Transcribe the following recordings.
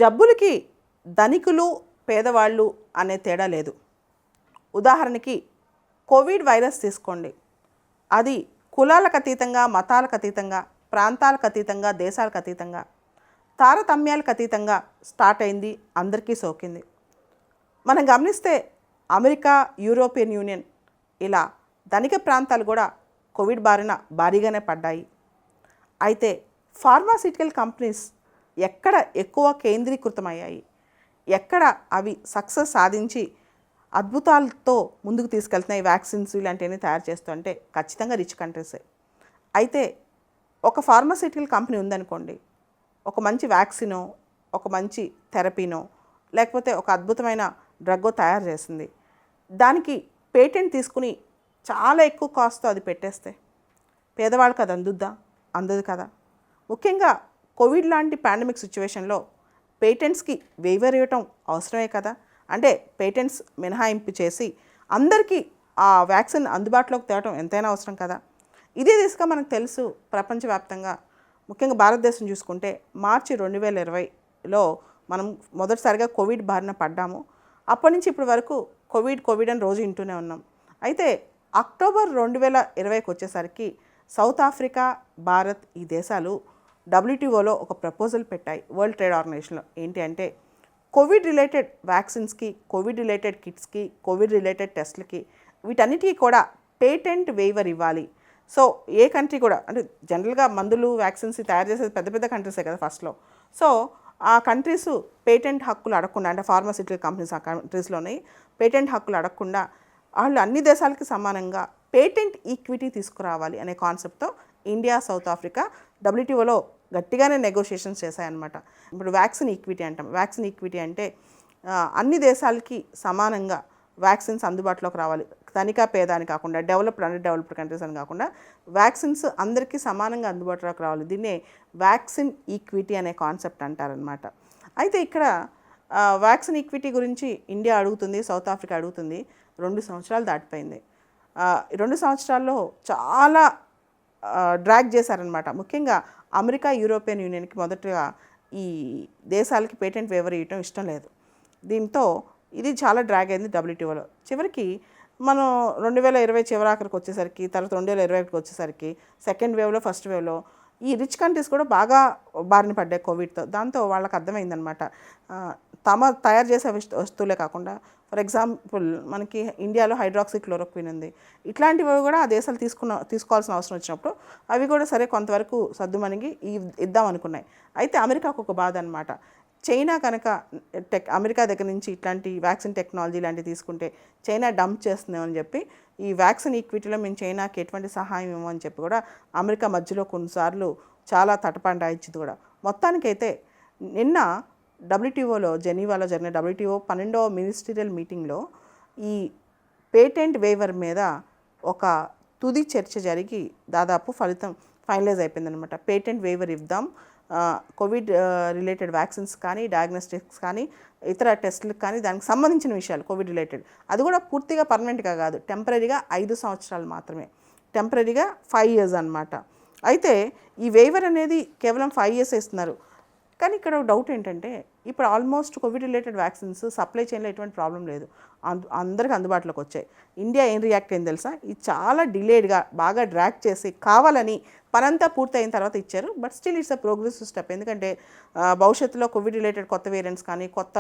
జబ్బులకి ధనికులు పేదవాళ్ళు అనే తేడా లేదు. ఉదాహరణకి కోవిడ్ వైరస్ తీసుకోండి. అది కులాలకు అతీతంగా, మతాలకు అతీతంగా, ప్రాంతాలకు అతీతంగా, దేశాలకు అతీతంగా, తారతమ్యాలకు అతీతంగా స్టార్ట్ అయింది, అందరికీ సోకింది. మనం గమనిస్తే అమెరికా, యూరోపియన్ యూనియన్ ఇలా ధనిక ప్రాంతాలు కూడా కోవిడ్ బారిన భారీగానే పడ్డాయి. అయితే ఫార్మాసిటికల్ కంపెనీస్ ఎక్కడ ఎక్కువ కేంద్రీకృతమయ్యాయి, ఎక్కడ అవి సక్సెస్ సాధించి అద్భుతాలతో ముందుకు తీసుకెళ్తున్నాయి, వ్యాక్సిన్స్ ఇలాంటివన్నీ తయారు చేస్తుంటే ఖచ్చితంగా రిచ్ కంట్రీసే. అయితే ఒక ఫార్మాసిటికల్ కంపెనీ ఉందనుకోండి, ఒక మంచి వ్యాక్సినో, ఒక మంచి థెరపీనో, లేకపోతే ఒక అద్భుతమైన డ్రగ్గో తయారు చేసింది. దానికి పేటెంట్ తీసుకుని చాలా ఎక్కువ కాస్ట్తో అది పెట్టేస్తే పేదవాళ్ళకి అది అందుద్దా? అందదు కదా. ముఖ్యంగా కోవిడ్ లాంటి పాండమిక్ సిచ్యువేషన్లో పేటెంట్స్కి వేవర్ ఇవ్వటం అవసరమే కదా. అంటే పేటెంట్స్ మినహాయింపు చేసి అందరికీ ఆ వ్యాక్సిన్ అందుబాటులోకి తేవటం ఎంతైనా అవసరం కదా. ఇదే దిశగా మనకు తెలుసు ప్రపంచవ్యాప్తంగా, ముఖ్యంగా భారతదేశం చూసుకుంటే మార్చి 2020లో మనం మొదటిసారిగా కోవిడ్ బారిన పడ్డాము. అప్పటి నుంచి ఇప్పటి వరకు కోవిడ్ అని రోజు వింటూనే ఉన్నాం. అయితే అక్టోబర్ 2020కి వచ్చేసరికి సౌత్ ఆఫ్రికా, భారత్ ఈ దేశాలు WTOలో ఒక ప్రపోజల్ పెట్టాయి, వరల్డ్ ట్రేడ్ ఆర్గనైజేషన్లో. ఏంటి అంటే కోవిడ్ రిలేటెడ్ వ్యాక్సిన్స్కి, కోవిడ్ రిలేటెడ్ కిట్స్కి, కోవిడ్ రిలేటెడ్ టెస్ట్లకి వీటన్నిటికీ కూడా పేటెంట్ వేవర్ ఇవ్వాలి. సో ఏ కంట్రీ కూడా, అంటే జనరల్గా మందులు వ్యాక్సిన్స్ తయారు చేసేది పెద్ద పెద్ద కంట్రీసే కదా ఫస్ట్లో. సో ఆ కంట్రీస్ పేటెంట్ హక్కులు అడగకుండా, అంటే ఫార్మాసిటికల్ కంపెనీస్ ఆ కంట్రీస్లోనే పేటెంట్ హక్కులు అడగకుండా వాళ్ళు అన్ని దేశాలకి సమానంగా పేటెంట్ ఈక్విటీ తీసుకురావాలి అనే కాన్సెప్ట్తో ఇండియా, సౌత్ ఆఫ్రికా WTOలో గట్టిగానే నెగోషియేషన్స్ చేశాయన్నమాట. ఇప్పుడు వ్యాక్సిన్ ఈక్విటీ అంటాం. వ్యాక్సిన్ ఈక్విటీ అంటే అన్ని దేశాలకి సమానంగా వ్యాక్సిన్స్ అందుబాటులోకి రావాలి. ధనిక పేద అని కాకుండా, డెవలప్డ్ అండర్ డెవలప్డ్ కంట్రీస్ అని కాకుండా వ్యాక్సిన్స్ అందరికీ సమానంగా అందుబాటులోకి రావాలి. దీన్నే వ్యాక్సిన్ ఈక్విటీ అనే కాన్సెప్ట్ అంటారనమాట. అయితే ఇక్కడ వ్యాక్సిన్ ఈక్విటీ గురించి ఇండియా అడుగుతుంది, సౌత్ ఆఫ్రికా అడుగుతుంది. 2 సంవత్సరాలు దాటిపోయింది. 2 సంవత్సరాల్లో చాలా డ్రాగ్ చేశారనమాట. ముఖ్యంగా అమెరికా, యూరోపియన్ యూనియన్కి మొదటగా ఈ దేశాలకి పేటెంట్ వేవర్ ఇవ్వటం ఇష్టం లేదు. దీంతో ఇది చాలా డ్రాగ్ అయింది WTOలో. చివరికి మనం 2020 చివరాఖరికి వచ్చేసరికి, తర్వాత 2021కి వచ్చేసరికి సెకండ్ వేవ్లో, ఫస్ట్ వేవ్లో ఈ రిచ్ కంట్రీస్ కూడా బాగా బారిన పడ్డాయి కోవిడ్తో. దాంతో వాళ్ళకి అర్థమైందనమాట, తమ తయారు చేసే వస్తువులే కాకుండా, ఫర్ ఎగ్జాంపుల్ మనకి ఇండియాలో హైడ్రాక్సిక్లోరోక్విన్ ఉంది. ఇట్లాంటివి కూడా ఆ దేశాలు తీసుకోవాల్సిన అవసరం వచ్చినప్పుడు అవి కూడా సరే కొంతవరకు సర్దుమణిగి ఇద్దాం అనుకున్నాయి. అయితే అమెరికాకు ఒక బాధ అనమాట. చైనా కనుక అమెరికా దగ్గర నుంచి ఇట్లాంటి వ్యాక్సిన్ టెక్నాలజీ లాంటివి తీసుకుంటే చైనా డంప్ చేస్తుందేమని చెప్పి ఈ వ్యాక్సిన్ ఈక్విటీలో మేము చైనాకి ఎటువంటి సహాయం ఇవ్వమని చెప్పి కూడా అమెరికా మధ్యలో కొన్నిసార్లు చాలా తటపండాయించింది కూడా. మొత్తానికైతే నిన్న WTOలో జెనీవాలో జరిగిన WTO 12వ మినిస్టీరియల్ మీటింగ్లో ఈ పేటెంట్ వేవర్ మీద ఒక తుది చర్చ జరిగి దాదాపు ఫలితం ఫైనలైజ్ అయిపోయిందనమాట. పేటెంట్ వేవర్ ఇద్దాం, కోవిడ్ రిలేటెడ్ వ్యాక్సిన్స్ కానీ, డయాగ్నోస్టిక్స్ కానీ, ఇతర టెస్టులకు కానీ, దానికి సంబంధించిన విషయాలు కోవిడ్ రిలేటెడ్, అది కూడా పూర్తిగా పర్మనెంట్గా కాదు, టెంపరీగా 5 సంవత్సరాలు మాత్రమే, టెంపరీగా 5 years అనమాట. అయితే ఈ వేవర్ అనేది కేవలం 5 years ఇస్తున్నారు. కానీ ఇక్కడ డౌట్ ఏంటంటే ఇప్పుడు almost Covid related vaccines supply చైన్లో ఎటువంటి ప్రాబ్లం లేదు, అందరికీ అందుబాటులోకి వచ్చాయి. ఇండియా ఏం రియాక్ట్ అయింది తెలుసా? ఇది చాలా డిలేడ్గా బాగా డ్రాగ్ చేసి కావాలని పనంతా పూర్తయిన తర్వాత ఇచ్చారు. But still it's a progressive step. ఎందుకంటే భవిష్యత్తులో కోవిడ్ రిలేటెడ్ కొత్త వేరియంట్స్ కానీ, కొత్త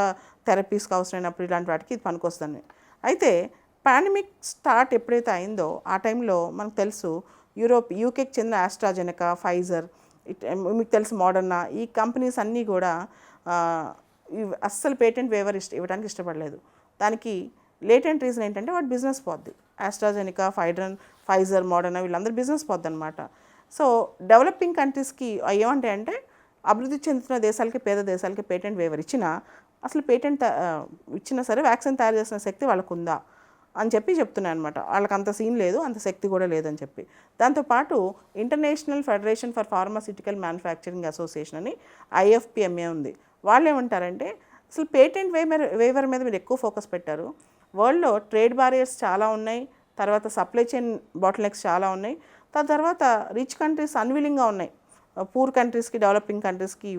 థెరపీస్కి అవసరమైనప్పుడు ఇలాంటి వాటికి ఇది పనికొస్తుంది. అయితే పాండమిక్ స్టార్ట్ ఎప్పుడైతే అయిందో ఆ టైంలో మనకు తెలుసు యూకేకి చెందిన ఆస్ట్రాజెనెకా, ఫైజర్, మీకు తెలుసు మోడర్నా, ఈ కంపెనీస్ అన్నీ కూడా అస్సలు పేటెంట్ వేవర్ ఇవ్వడానికి ఇష్టపడలేదు. దానికి లేటెంట్ రీజన్ ఏంటంటే వాటి బిజినెస్ పోద్ది. ఆస్ట్రాజెనికా, ఫైజర్, మోడర్నా వీళ్ళందరూ బిజినెస్ పోద్ది అనమాట. సో డెవలపింగ్ కంట్రీస్కి ఏమంటాయంటే అభివృద్ధి చెందుతున్న దేశాలకి, పేద దేశాలకి పేటెంట్ వేవర్ ఇచ్చినా అసలు పేటెంట్ ఇచ్చినా సరే వ్యాక్సిన్ తయారు చేసిన శక్తి వాళ్ళకు ఉందా అని చెప్పి చెప్తున్నాయి అనమాట. వాళ్ళకి అంత సీన్ లేదు, అంత శక్తి కూడా లేదని చెప్పి. దాంతోపాటు international federation for pharmaceutical manufacturing association అని IFPMA ఉంది. వాళ్ళు ఏమంటారంటే అసలు పేటెంట్ వేవర్ మీద మీరు ఎక్కువ ఫోకస్ పెట్టారు. వరల్డ్లో ట్రేడ్ బారియర్స్ చాలా ఉన్నాయి, తర్వాత సప్లై చైన్ బాటిల్ నెక్స్ చాలా ఉన్నాయి, దాని తర్వాత రిచ్ కంట్రీస్ అన్విలింగ్గా ఉన్నాయి పూర్ కంట్రీస్కి డెవలపింగ్ కంట్రీస్కి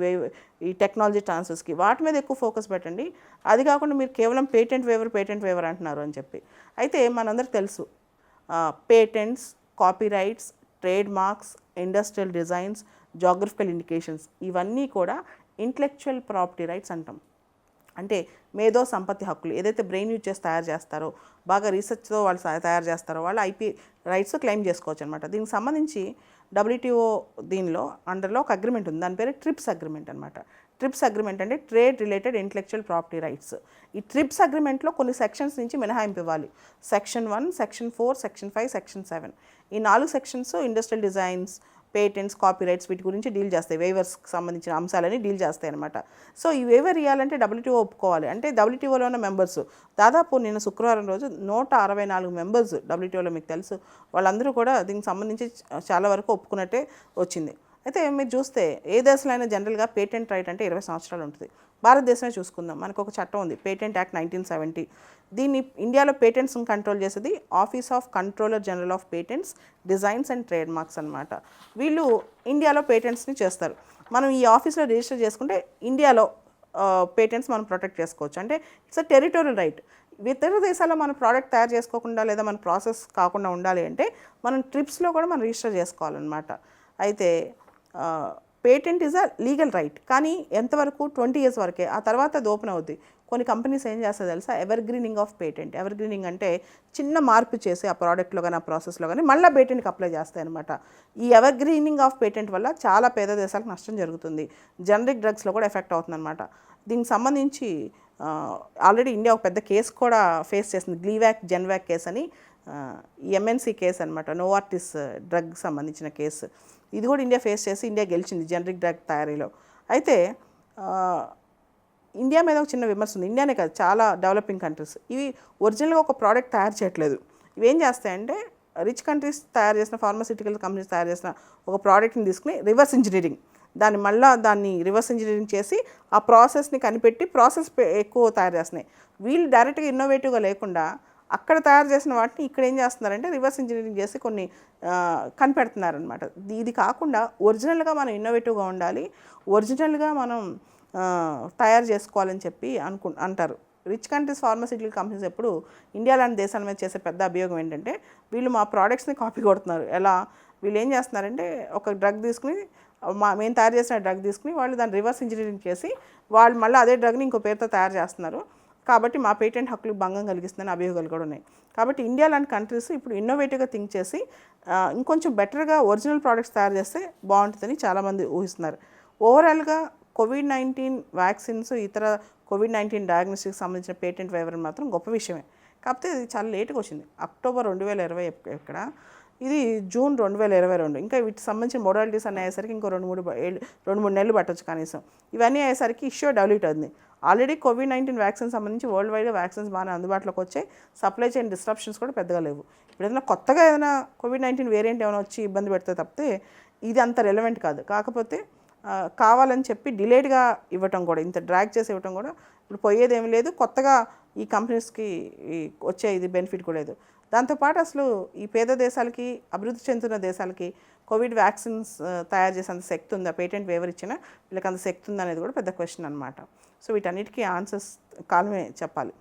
ఈ టెక్నాలజీ ట్రాన్స్ఫర్స్కి వాటి మీద ఎక్కువ ఫోకస్ పెట్టండి. అది కాకుండా మీరు కేవలం పేటెంట్ వేవర్ అంటున్నారు అని చెప్పి. అయితే మనందరికీ తెలుసు patents, copyrights, trade marks, industrial designs, geographical indications ఇవన్నీ కూడా ఇంటలెక్చువల్ ప్రాపర్టీ రైట్స్ అంటాం. అంటే మేధో సంపత్తి హక్కులు ఏదైతే బ్రెయిన్ యూజ్ చేసి తయారు చేస్తారో, బాగా రీసెర్చ్తో వాళ్ళు తయారు చేస్తారో వాళ్ళు ఐపీ రైట్స్ క్లెయిమ్ చేసుకోవచ్చు అనమాట. దీనికి సంబంధించి WTO దీనిలో అండర్లో ఒక అగ్రిమెంట్ ఉంది, దాని పేరు ట్రిప్స్ అగ్రిమెంట్ అనమాట. ట్రిప్స్ అగ్రిమెంట్ అంటే trade related intellectual property rights. ఈ ట్రిప్స్ అగ్రిమెంట్లో కొన్ని సెక్షన్స్ నుంచి మినహాయింపు ఇవ్వాలి. సెక్షన్ 1, సెక్షన్ 4, సెక్షన్ 5, సెక్షన్ 7 ఈ 4 sections industrial designs, patents, copyrights వీటి గురించి డీల్ చేస్తాయి. వేవర్స్కి సంబంధించిన అంశాలని డీల్ చేస్తాయి అనమాట. సో ఈ వేవర్ ఇవ్వాలంటే WTO ఒప్పుకోవాలి. అంటే WTOలో ఉన్న మెంబర్స్ దాదాపు నిన్న శుక్రవారం రోజు 164 మెంబర్స్ WTOలో, మీకు తెలుసు, వాళ్ళందరూ కూడా దీనికి సంబంధించి చాలా వరకు ఒప్పుకున్నట్టే వచ్చింది. అయితే మీరు చూస్తే ఏ దేశంలో అయినా జనరల్గా పేటెంట్ రైట్ అంటే 20 సంవత్సరాలు ఉంటుంది. భారతదేశమే చూసుకుందాం, మనకు ఒక చట్టం ఉంది, పేటెంట్ యాక్ట్ 1970. దీన్ని ఇండియాలో పేటెంట్స్ని కంట్రోల్ చేసేది office of controller general of patents, designs and trade marks అనమాట. వీళ్ళు ఇండియాలో పేటెంట్స్ని చేస్తారు. మనం ఈ ఆఫీస్లో రిజిస్టర్ చేసుకుంటే ఇండియాలో పేటెంట్స్ మనం ప్రొటెక్ట్ చేసుకోవచ్చు. అంటే ఇట్స్ అ టెరిటోరియల్ రైట్. ఇతర దేశాల్లో మన ప్రోడక్ట్ తయారు చేసుకోకుండా లేదా మన ప్రాసెస్ కాకుండా ఉండాలి అంటే మనం ట్రిప్స్లో కూడా మనం రిజిస్టర్ చేసుకోవాలన్నమాట. అయితే patent is a legal right, కానీ ఎంతవరకు 20 years వరకే. ఆ తర్వాత అది ఓపెన్ అవుద్ది. కొన్ని కంపెనీస్ ఏం చేస్తాయో తెలుసా, ever greening of patent. Ever greening అంటే చిన్న మార్పు చేసి ఆ ప్రోడక్ట్లో కానీ ఆ ప్రాసెస్లో కానీ మళ్ళీ పేటెంట్కి అప్లై చేస్తాయి అనమాట. ఈ ఎవర్ గ్రీనింగ్ ఆఫ్ పేటెంట్ వల్ల చాలా పేద దేశాలకు నష్టం జరుగుతుంది. జనరిక్ డ్రగ్స్లో కూడా ఎఫెక్ట్ అవుతుంది అనమాట. దీనికి సంబంధించి ఆల్రెడీ ఇండియా ఒక పెద్ద కేసు కూడా ఫేస్ చేసింది, గ్లీవాక్ జెన్వాక్ కేసు అని. MNC కేసు అనమాట, నోవార్టిస్ డ్రగ్ సంబంధించిన కేసు. ఇది కూడా ఇండియా ఫేస్ చేసి ఇండియా గెలిచింది జనరిక్ డ్రగ్ తయారీలో. అయితే ఇండియా మీద ఒక చిన్న విమర్శ ఉంది. ఇండియానే కాదు, చాలా డెవలపింగ్ కంట్రీస్ ఇవి ఒరిజినల్గా ఒక ప్రోడక్ట్ తయారు చేయట్లేదు. ఇవేం చేస్తాయంటే రిచ్ కంట్రీస్ తయారు చేసిన, ఫార్మాసిటికల్ కంపెనీస్ తయారు చేసిన ఒక ప్రోడక్ట్ని తీసుకుని రివర్స్ ఇంజనీరింగ్, దాన్ని రివర్స్ ఇంజనీరింగ్ చేసి ఆ ప్రాసెస్ని కనిపెట్టి ప్రాసెస్ ఎక్కువ తయారు చేస్తున్నాయి. వీళ్ళు డైరెక్ట్గా ఇన్నోవేటివ్గా లేకుండా అక్కడ తయారు చేసిన వాటిని ఇక్కడ ఏం చేస్తున్నారంటే రివర్స్ ఇంజనీరింగ్ చేసి కొన్ని కనిపెడుతున్నారనమాట. ఇది కాకుండా ఒరిజినల్గా మనం ఇన్నోవేటివ్గా ఉండాలి, ఒరిజినల్గా మనం తయారు చేసుకోవాలని చెప్పి అంటారు. రిచ్ కంట్రీస్ ఫార్మాసిటికల్ కంపెనీస్ ఎప్పుడు ఇండియా లాంటి దేశాల మీద చేసే పెద్ద అభియోగం ఏంటంటే వీళ్ళు మా ప్రోడక్ట్స్ని కాపీ కొడుతున్నారు. ఎలా వీళ్ళు ఏం చేస్తున్నారంటే ఒక డ్రగ్ తీసుకుని, మేము తయారు చేసిన డ్రగ్ తీసుకుని వాళ్ళు దాన్ని రివర్స్ ఇంజనీరింగ్ చేసి వాళ్ళు మళ్ళీ అదే డ్రగ్ని ఇంకో పేరుతో తయారు చేస్తున్నారు. కాబట్టి మా పేటెంట్ హక్కులకు భంగం కలిగిస్తుందని అభియోగాలు కూడా ఉన్నాయి. కాబట్టి ఇండియా లాంటి కంట్రీస్ ఇప్పుడు ఇన్నోవేటివ్గా థింక్ చేసి ఇంకొంచెం బెటర్గా ఒరిజినల్ ప్రోడక్ట్స్ తయారు చేస్తే బాగుంటుందని చాలామంది ఊహిస్తున్నారు. ఓవరాల్గా COVID-19 వ్యాక్సిన్స్, ఇతర COVID-19 డయాగ్నోస్టిక్స్ సంబంధించిన పేటెంట్ వేవర్ మాత్రం గొప్ప విషయమే. కాకపోతే ఇది చాలా లేట్గా వచ్చింది. అక్టోబర్ 2020 ఇక్కడ, ఇది జూన్ 2022. ఇంకా వీటికి సంబంధించిన మోడాలిటీస్ అన్నీ అయ్యేసరికి ఇంకో 2-3 నెలలు పట్టవచ్చు కనీసం. ఇవన్నీ అయ్యేసరికి ఇష్యూ డెవలప్ అవుతుంది. ఆల్రెడీ COVID-19 వ్యాక్సిన్ సంబంధించి వరల్డ్ వైడ్గా వ్యాక్సిన్స్ బాగానే అందుబాటులోకి వచ్చాయి. సప్లై చైన్ డిస్ట్రప్షన్స్ కూడా పెద్దగా లేవు. ఇప్పుడు ఏదైనా కొత్తగా ఏదైనా COVID-19 వేరియంట్ ఏమైనా వచ్చి ఇబ్బంది పెడితే తప్పితే ఇది అంత రెలవెంట్ కాదు. కాకపోతే కావాలని చెప్పి డిలేడ్గా ఇవ్వటం కూడా, ఇంత డ్రాగ్ చేసి ఇవ్వటం కూడా ఇప్పుడు పోయేది ఏమి లేదు. కొత్తగా ఈ కంపెనీస్కి వచ్చే ఇది బెనిఫిట్ కూడా లేదు. దాంతోపాటు అసలు ఈ పేద దేశాలకి, అభివృద్ధి చెందుతున్న దేశాలకి కోవిడ్ వ్యాక్సిన్స్ తయారు చేసేంత శక్తి ఉందా, పేటెంట్ వేవర్ ఇచ్చినా వీళ్ళకి అంత శక్తి ఉందా అనేది కూడా పెద్ద క్వశ్చన్ అనమాట. సో వీటన్నిటికీ ఆన్సర్స్ కాలమే చెప్పాలి.